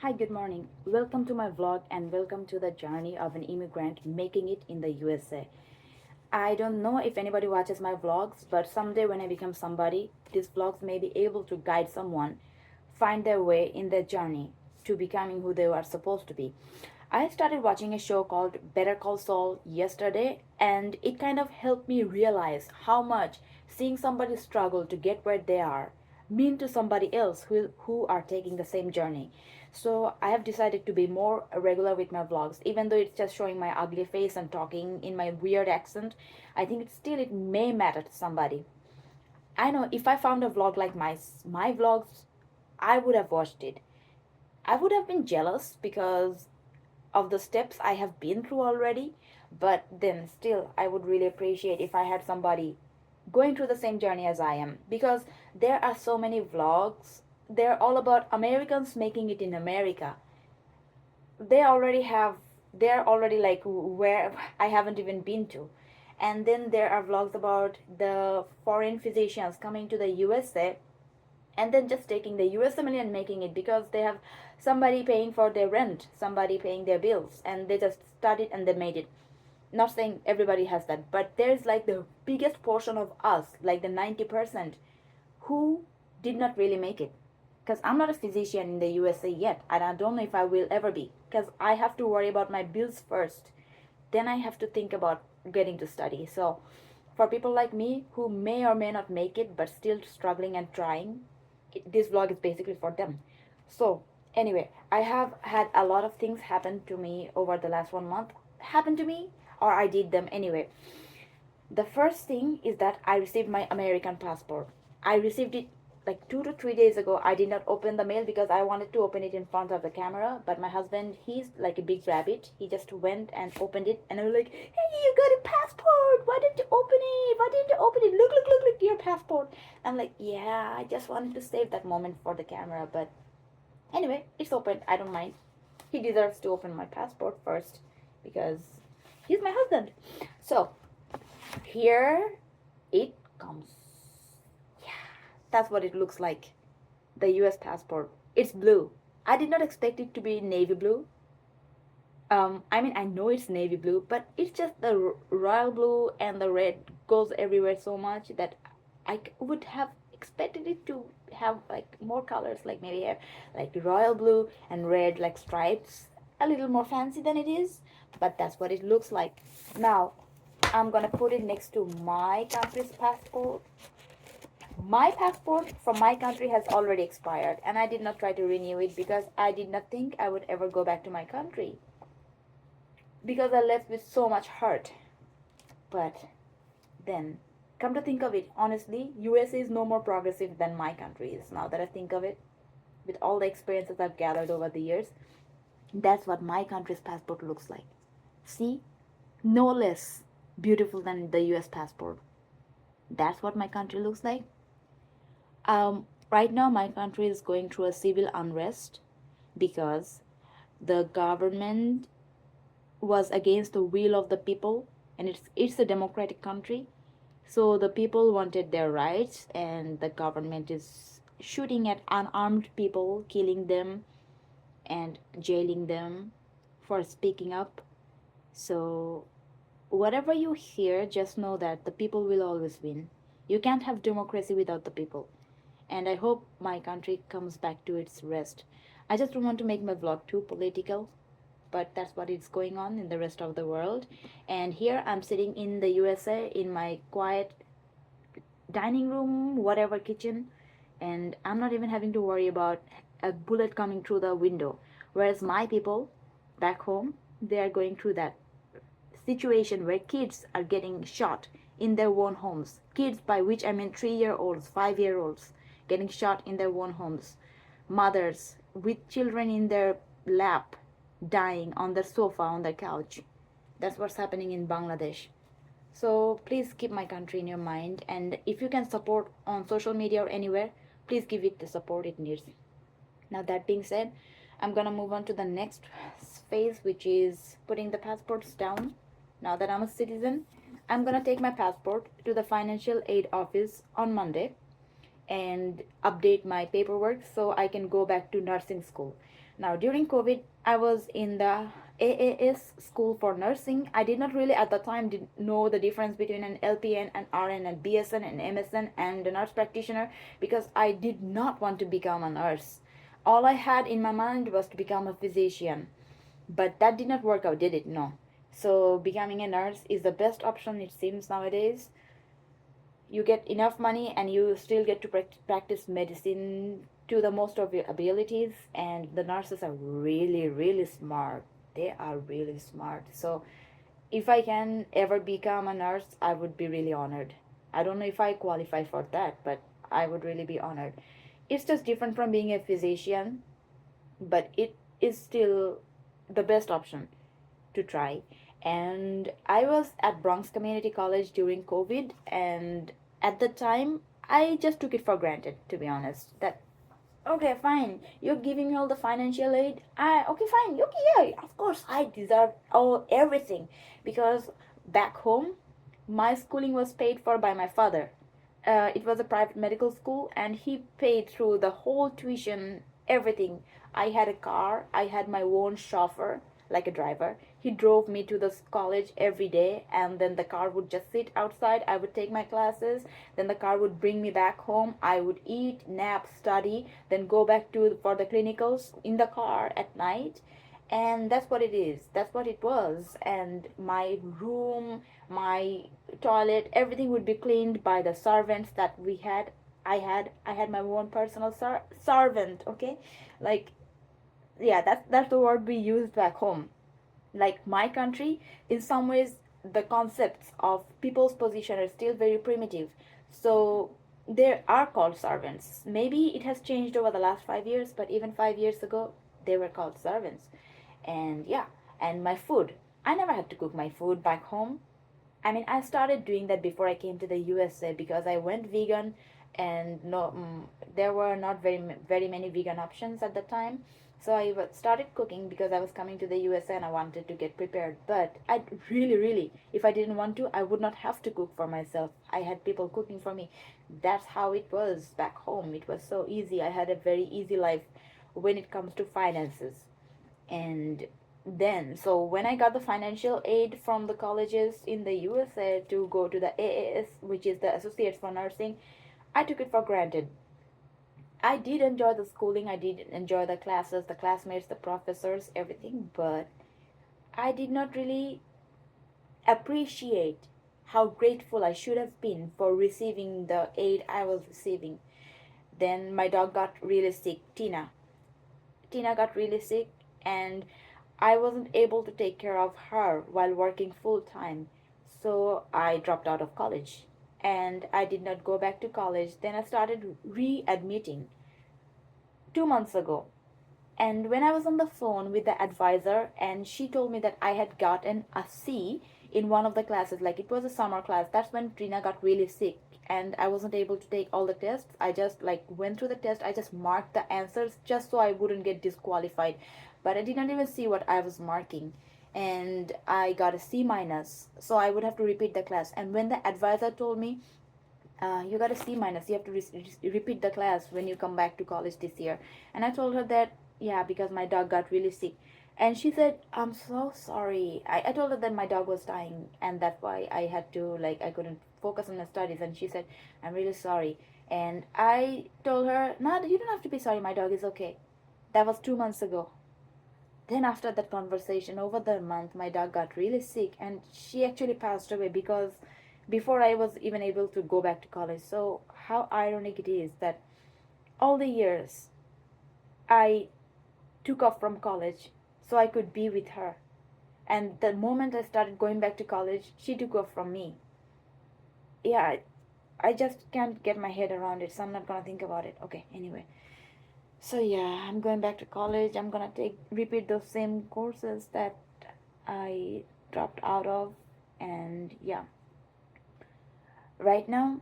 Hi, good morning. Welcome to my vlog and welcome to the journey of an immigrant making it in the USA. I don't know if anybody watches my vlogs, but someday when I become somebody, these vlogs may be able to guide someone find their way in their journey to becoming who they are supposed to be. I started watching a show called Better Call Saul yesterday, and it kind of helped me realize how much seeing somebody struggle to get where they are mean to somebody else who are taking the same journey. So I have decided to be more regular with my vlogs, even though it's just showing my ugly face and talking in my weird accent. I think it may matter to somebody. I know if I found a vlog like my vlogs, I would have watched it. I would have been jealous because of the steps I have been through already, but then still I would really appreciate if I had somebody going through the same journey as I am, because there are so many vlogs. They're all about Americans making it in America. They already have they're already like where I haven't even been to. And then there are vlogs about the foreign physicians coming to the USA and then just taking the US family and making it because they have somebody paying for their rent, somebody paying their bills, and they just started and they made it. Not saying everybody has that, but there's like the biggest portion of us, like the 90%, who did not really make it. Because I'm not a physician in the USA yet, and I don't know if I will ever be, because I have to worry about my bills first. Then I have to think about getting to study. So, for people like me who may or may not make it but still struggling and trying, this vlog is basically for them. So, anyway, I have had a lot of things happen to me over the last 1 month. Happen to me, or I did them anyway. The first thing is that I received my American passport. I received it like 2 to 3 days ago. I did not open the mail because I wanted to open it in front of the camera. But my husband, he's like a big rabbit. He just went and opened it, and I was like, "Hey, you got a passport? Why didn't you open it? Why didn't you open it? Look, look, look, look, your passport." I'm like, "Yeah, I just wanted to save that moment for the camera." But anyway, it's open. I don't mind. He deserves to open my passport first because he's my husband. So here it comes. Yeah, that's what it looks like. The US passport. It's blue. I did not expect it to be navy blue. I mean, I know it's navy blue, but it's just the royal blue and the red goes everywhere so much that would have expected it to have like more colors, like maybe have like royal blue and red, like stripes, a little more fancy than it is. But that's what it looks like. Now, I'm gonna put it next to my country's passport. My passport from my country has already expired, and I did not try to renew it because I did not think I would ever go back to my country because I left with so much hurt. But then, come to think of it, honestly, USA is no more progressive than my country is now that I think of it. With all the experiences I've gathered over the years, that's what my country's passport looks like. See? No less beautiful than the US passport. That's what my country looks like. Right now, my country is going through a civil unrest because the government was against the will of the people, and it's a democratic country. So the people wanted their rights, and the government is shooting at unarmed people, killing them, and jailing them for speaking up. So whatever you hear, just know that the people will always win. You can't have democracy without the people. And I hope my country comes back to its rest. I just don't want to make my vlog too political, but that's what is going on in the rest of the world. And here I'm sitting in the USA in my quiet dining room, whatever kitchen, and I'm not even having to worry about a bullet coming through the window. Whereas my people back home, they are going through that situation where kids are getting shot in their own homes. Kids, by which I mean 3 year olds, 5 year olds, getting shot in their own homes. Mothers with children in their lap, dying on their sofa, on their couch. That's what's happening in Bangladesh. So please keep my country in your mind, and if you can support on social media or anywhere, please give it the support it needs. Now, that being said, I'm gonna move on to the next phase, which is putting the passports down. Now that I'm a citizen, I'm gonna take my passport to the financial aid office on Monday, and update my paperwork so I can go back to nursing school. Now, during COVID, I was in the AAS school for nursing. I did not really at the time did know the difference between an LPN, an RN, and BSN, and MSN, and a nurse practitioner because I did not want to become a nurse. All I had in my mind was to become a physician. But that did not work out, did it? No. So becoming a nurse is the best option, it seems, nowadays. You get enough money and you still get to practice medicine to the most of your abilities, and the nurses are really, really smart. They are really smart. So if I can ever become a nurse, I would be really honored. I don't know if I qualify for that, but I would really be honored. It's just different from being a physician, but it is still the best option to try. And I was at Bronx Community College during COVID, and at the time, I just took it for granted, to be honest. That okay, fine, you're giving me all the financial aid. I okay, fine, okay, yeah, of course, I deserve all everything because back home, my schooling was paid for by my father. It was a private medical school, and he paid through the whole tuition, everything. I had a car, I had my own chauffeur, like a driver. He drove me to the college every day, and then the car would just sit outside. I would take my classes, then the car would bring me back home. I would eat, nap, study, then go back to for the clinicals in the car at night. And that's what it is, that's what it was. And my room, my toilet, everything would be cleaned by the servants that we had. I had my own personal servant, okay? Like, yeah, that's the word we used back home. Like my country, in some ways, the concepts of people's position are still very primitive. So they are called servants. Maybe it has changed over the last 5 years, but even 5 years ago, they were called servants. And yeah, and my food, I never had to cook my food back home. I mean, I started doing that before I came to the USA because I went vegan, and no, there were not very many vegan options at the time. So I started cooking because I was coming to the USA and I wanted to get prepared. But I really, really, if I didn't want to, I would not have to cook for myself. I had people cooking for me. That's how it was back home. It was so easy. I had a very easy life when it comes to finances. And then, so when I got the financial aid from the colleges in the USA to go to the AAS, which is the Associates for Nursing, I took it for granted. I did enjoy the schooling, I did enjoy the classes, the classmates, the professors, everything, but I did not really appreciate how grateful I should have been for receiving the aid I was receiving. Then my dog got really sick, Tina. Tina got really sick, and I wasn't able to take care of her while working full time. So I dropped out of college and I did not go back to college. Then I started readmitting 2 months ago. And when I was on the phone with the advisor, and she told me that I had gotten a C in one of the classes, like it was a summer class, that's when Trina got really sick. And I wasn't able to take all the tests. I just like went through the test. I just marked the answers just so I wouldn't get disqualified. But I did not even see what I was marking. And I got a C minus. So I would have to repeat the class. And when the advisor told me, you got a C minus, you have to repeat the class when you come back to college this year. And I told her that, yeah, because my dog got really sick. And she said, I'm so sorry. I told her that my dog was dying, and that's why I had to, like, I couldn't focus on the studies. And she said, I'm really sorry. And I told her, no, you don't have to be sorry, my dog is okay. That was 2 months ago. Then after that conversation, over the month, my dog got really sick, and she actually passed away because before I was even able to go back to college. So how ironic it is that all the years I took off from college so I could be with her, and the moment I started going back to college, she took off from me. Yeah, I just can't get my head around it, so I'm not gonna think about it. Okay, anyway. So yeah, I'm going back to college. I'm gonna repeat those same courses that I dropped out of. And yeah, right now,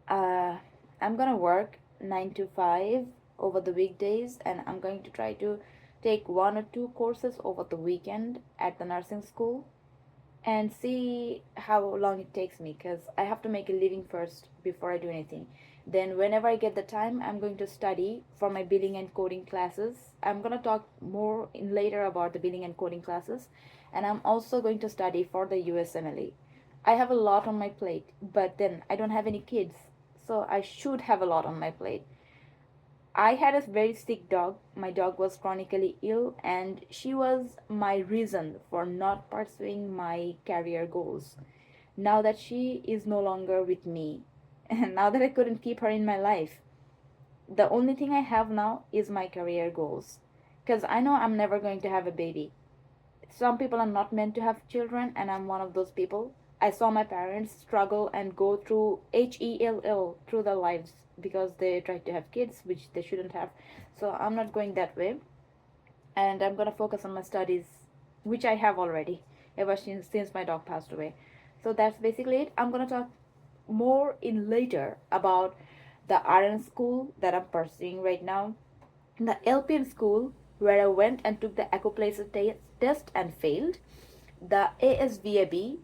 uh, I'm gonna work 9 to 5 over the weekdays, and I'm going to try to take 1 or 2 courses over the weekend at the nursing school and see how long it takes me, because I have to make a living first before I do anything. Then whenever I get the time, I'm going to study for my billing and coding classes. I'm going to talk more in later about the billing and coding classes. And I'm also going to study for the USMLE. I have a lot on my plate, but then I don't have any kids. So I should have a lot on my plate. I had a very sick dog. My dog was chronically ill, and she was my reason for not pursuing my career goals. Now that she is no longer with me, and now that I couldn't keep her in my life, the only thing I have now is my career goals. Because I know I'm never going to have a baby. Some people are not meant to have children, and I'm one of those people. I saw my parents struggle and go through HELL through their lives because they tried to have kids, which they shouldn't have. So I'm not going that way, and I'm gonna focus on my studies, which I have already ever since my dog passed away. So that's basically it. I'm gonna talk more in later about the RN school that I'm pursuing right now, the LPN school where I went and took the Ecoplacer test and failed, the ASVAB,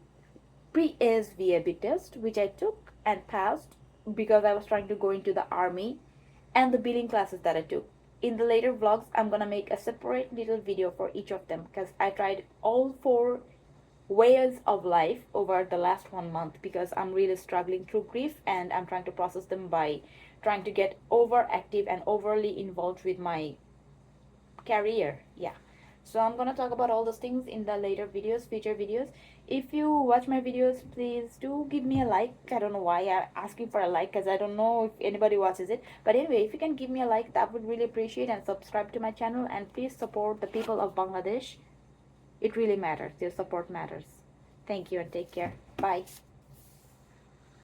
pre-ASVAB test, which I took and passed because I was trying to go into the army, and the billing classes that I took. In the later vlogs, I'm gonna make a separate little video for each of them because I tried all four ways of life over the last 1 month because I'm really struggling through grief and I'm trying to process them by trying to get overactive and overly involved with my career. Yeah, so I'm gonna talk about all those things in the later videos, future videos. If you watch my videos, please do give me a like. I don't know why I'm asking for a like because I don't know if anybody watches it, but anyway, if you can give me a like, that would really appreciate, and subscribe to my channel, and please support the people of Bangladesh. It really matters. Your support matters. Thank you and take care. Bye.